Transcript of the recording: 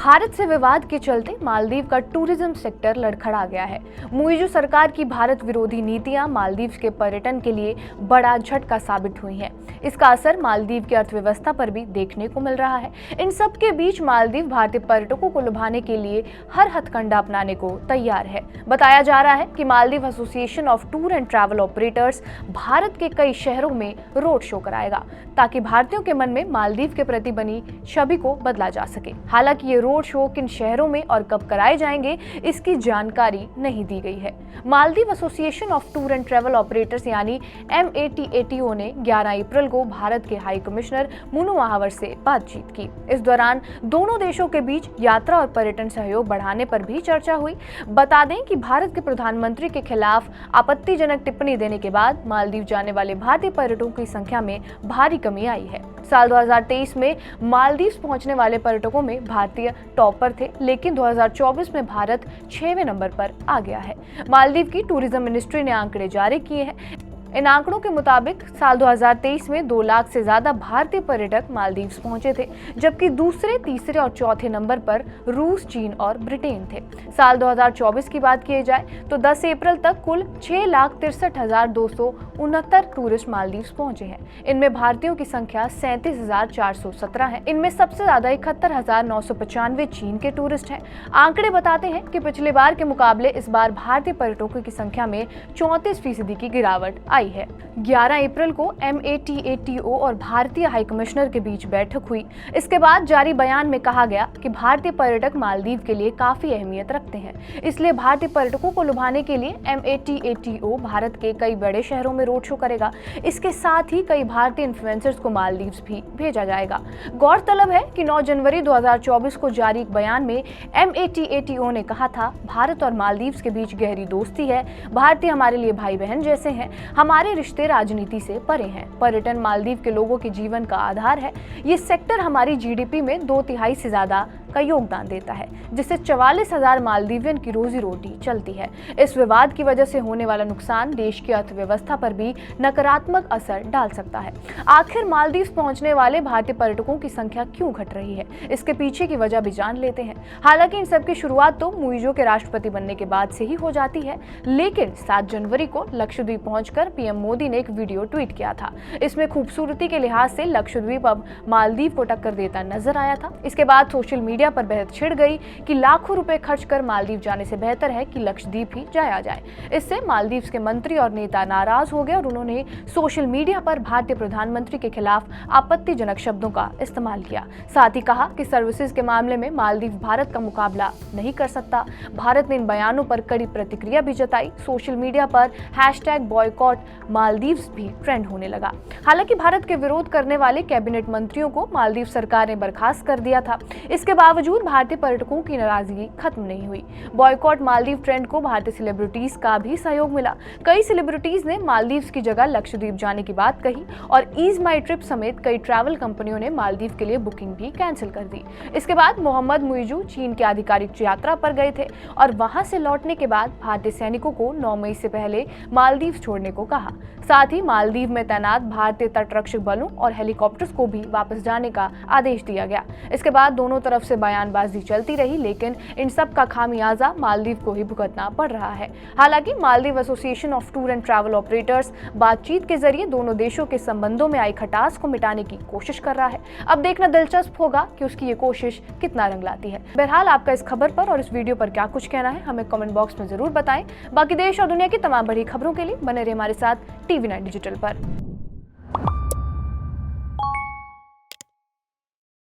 भारत से विवाद के चलते मालदीव का टूरिज्म सेक्टर लड़खड़ा गया है। मुइज़ू सरकार की भारत विरोधी नीतियां मालदीव के पर्यटन के लिए बड़ा झटका साबित हुई हैं। इसका असर मालदीव की अर्थव्यवस्था पर भी देखने को मिल रहा है। इन सब के बीच मालदीव भारतीय पर्यटकों को लुभाने के लिए हर हथकंडा अपनाने को तैयार है। बताया जा रहा है कि Maldives association of tour and travel operators Bharat के कई शहरों में रोड शो कराएगा, ताकि भारतीयों के मन में मालदीव के प्रति बनी छवि को बदला जा सके। हालांकि ये रोड शो किन शहरों में और कब कराए जाएंगे, इसकी जानकारी नहीं दी गई है। Maldives association of tour and travel operators यानी MATATO ने 11 अप्रैल को भारत के हाई कमिश्नर मुनु महावर से बातचीत की। इस दौरान दोनों देशों के बीच यात्रा और पर्यटन सहयोग बढ़ाने पर भी चर्चा हुई। बता दें कि भारत के प्रधानमंत्री के खिलाफ आपत्तिजनक टिप्पणी देने के बाद मालदीव जाने वाले भारतीय पर्यटकों की संख्या में भारी कमी आई है। साल 2023 में मालदीव पहुंचने वाले पर्यटकों में भारतीय टॉपर थे, लेकिन 2024 में भारत 6वें नंबर पर आ गया है। मालदीव की टूरिज्म मिनिस्ट्री ने आंकड़े जारी किए हैं। इन आंकड़ों के मुताबिक साल 2023 में 2 लाख से ज्यादा भारतीय पर्यटक मालदीव पहुंचे थे, जबकि दूसरे, तीसरे और चौथे नंबर पर रूस, चीन और ब्रिटेन थे। साल 2024 की बात की जाए तो 10 अप्रैल तक कुल 6,63,269 टूरिस्ट मालदीव पहुंचे हैं। इनमें भारतीयों की संख्या 37,417 है। इनमें सबसे ज्यादा 71,995 चीन के टूरिस्ट हैं। आंकड़े बताते हैं कि पिछले बार के मुकाबले इस बार भारतीय पर्यटकों की संख्या में 34% की गिरावट आई है। 11 अप्रैल को MATATO और भारतीय हाई कमिश्नर के बीच बैठक हुई। इसके बाद जारी बयान में कहा गया कि भारतीय पर्यटक मालदीव के लिए काफी अहमियत रखते हैं, इसलिए भारतीय पर्यटकों को लुभाने के लिए MATATO भारत के कई बड़े शहरों में रोड शो करेगा। इसके साथ ही कई भारतीय इन्फ्लुएंसर्स को मालदीव भी भेजा जाएगा। गौरतलब है कि 9 जनवरी 2024 को जारी एक बयान में MATATO ने कहा था, भारत और मालदीव के बीच गहरी दोस्ती है। भारतीय हमारे लिए भाई बहन जैसे हैं। हमारे रिश्ते राजनीति से परे हैं। पर्यटन मालदीव के लोगों के जीवन का आधार है। ये सेक्टर हमारी GDP में 2/3 से ज्यादा का योगदान देता है, जिससे 44,000 मालदीवियन की रोजी रोटी चलती है। इस विवाद की वजह से होने वाला नुकसान देश की अर्थव्यवस्था पर भी नकारात्मक असर डाल सकता है। आखिर मालदीव पहुंचने वाले भारतीय पर्यटकों की संख्या क्यों घट रही है, इसके पीछे की वजह भी जान लेते हैं। हालांकि इन सब की शुरुआत तो मुइज़ू के राष्ट्रपति बनने के बाद से ही हो जाती है, लेकिन 7 जनवरी को लक्षद्वीप पहुंचकर PM मोदी ने एक वीडियो ट्वीट किया था। इसमें खूबसूरती के लिहाज से लक्षद्वीप अब मालदीव को टक्कर देता नजर आया था। इसके बाद सोशल मीडिया पर बहस छिड़ गई कि लाखों रुपए खर्च कर मालदीव जाने से बेहतर है कि लक्षद्वीप ही जाया जाए। इससे मालदीव के मंत्री और नेता नाराज हो गए और उन्होंने सोशल मीडिया पर भारतीय प्रधानमंत्री के खिलाफ आपत्तिजनक शब्दों का इस्तेमाल किया। साथ ही कहा कि सर्विसेज के मामले में मालदीव भारत का मुकाबला नहीं कर सकता। भारत ने इन बयानों पर कड़ी प्रतिक्रिया भी जताई। सोशल मीडिया पर #बॉयकॉट मालदीव भी ट्रेंड होने लगा। हालांकि भारत के विरोध करने वाले कैबिनेट मंत्रियों को मालदीव सरकार ने बर्खास्त कर दिया था। इसके बावजूद भारतीय पर्यटकों की नाराजगी खत्म नहीं हुई। बॉयकॉट मालदीव ट्रेंड को भारतीय सेलिब्रिटीज का भी सहयोग मिला। कई सेलिब्रिटीज ने मालदीव की जगह लक्षद्वीप जाने की बात कही और ईज माई ट्रिप समेत कई ट्रैवल कंपनियों ने मालदीव के लिए बुकिंग भी कैंसिल कर दी। इसके बाद मोहम्मद मुइज़ू चीन की आधिकारिक यात्रा पर गए थे और वहां से लौटने के बाद भारतीय सैनिकों को 9 मई से पहले मालदीव छोड़ने को कहा। साथ ही मालदीव में तैनात भारतीय तटरक्षक बलों और हेलीकॉप्टर्स को भी वापस जाने का आदेश दिया गया। इसके बाद दोनों तरफ से बयानबाजी चलती रही, लेकिन इन सब का खामियाजा मालदीव को ही भुगतना पड़ रहा है। हालांकि Maldives association of tour and travel operators बातचीत के जरिए दोनों देशों के संबंधों में आई खटास को मिटाने की कोशिश कर रहा है। अब देखना दिलचस्प होगा कि उसकी ये कोशिश कितना रंग लाती है। बहरहाल आपका इस खबर पर और इस वीडियो पर क्या कुछ कहना है, हमें कमेंट बॉक्स में जरूर बताएं। बाकी देश और दुनिया की तमाम बड़ी खबरों के लिए बने रहिए हमारे साथ TV9 डिजिटल पर।